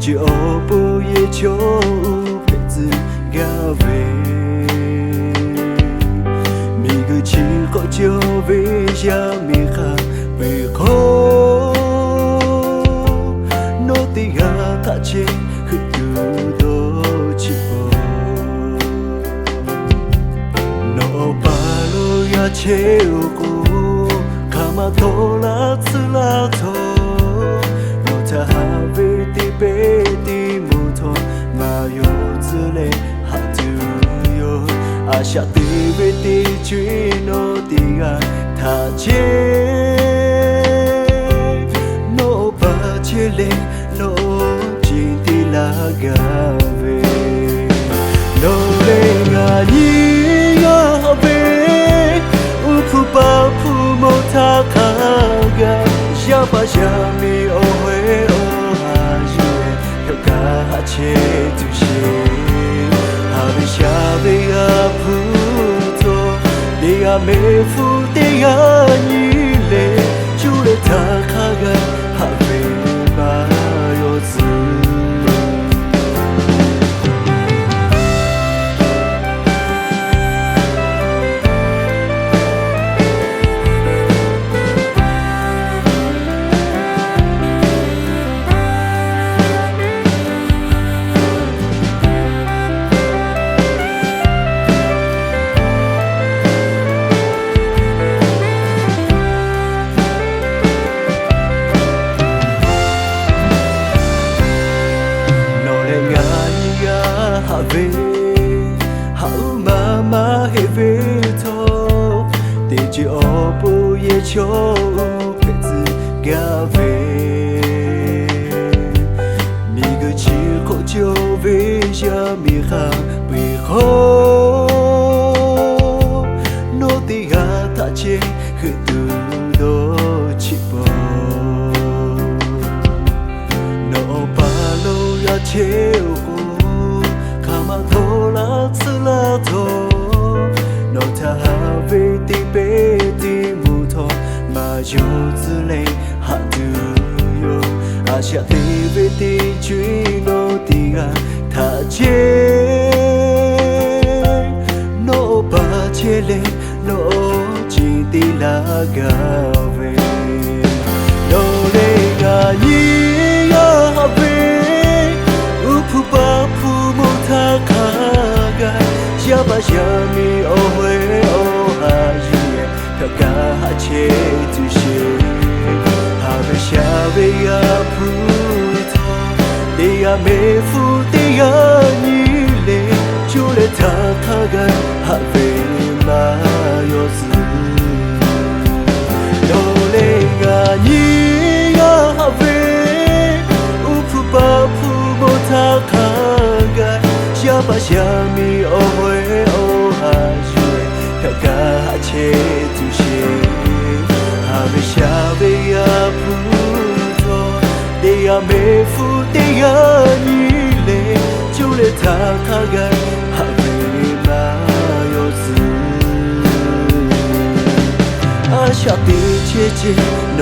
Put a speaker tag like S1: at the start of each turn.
S1: 只哦不也就陪子咖啡，每个气候就为下米哈背后，诺地亚他切和有多起波，诺巴罗亚切乌卡玛托拉茨拉托。他哈维的贝的木头，马有子嘞哈杜哟，阿夏的贝的居诺的啊，他接诺巴切嘞诺金的拉嘎维，诺嘞啊尼呀贝，乌普巴普莫他卡嘎，下巴下米哦嘿。切杜西，哈贝夏贝亚普托，迪亚梅夫迪亚尼雷，就来他卡个哈贝巴尤兹。好妈妈黑肥头，地基哦不也求陪子咖啡，米个气候就为下米哈背后，诺地亚他切和杜多起波，诺巴罗亚切。托拉茨拉托，诺他哈维的贝的木头，马有子嘞哈杜哟，阿夏的贝的居诺的啊，他接诺巴切嘞诺金的拉嘎维，诺嘞嘎尼呀贝，乌普巴普莫他卡。下巴下米哦嘿哦哈耶，他嘎哈切杜西，哈贝夏贝亚普托，迪亚梅夫迪亚尼雷，就来他卡嘎哈贝马尤兹，诺雷嘎尼呀哈贝，乌普巴普莫他卡嘎。下巴下米哦嘿哦哈耶，他嘎哈切杜西，哈贝夏贝亚普托，迪亚梅夫迪亚尼雷，就来他卡嘎哈贝马尤兹，阿夏的姐姐诺。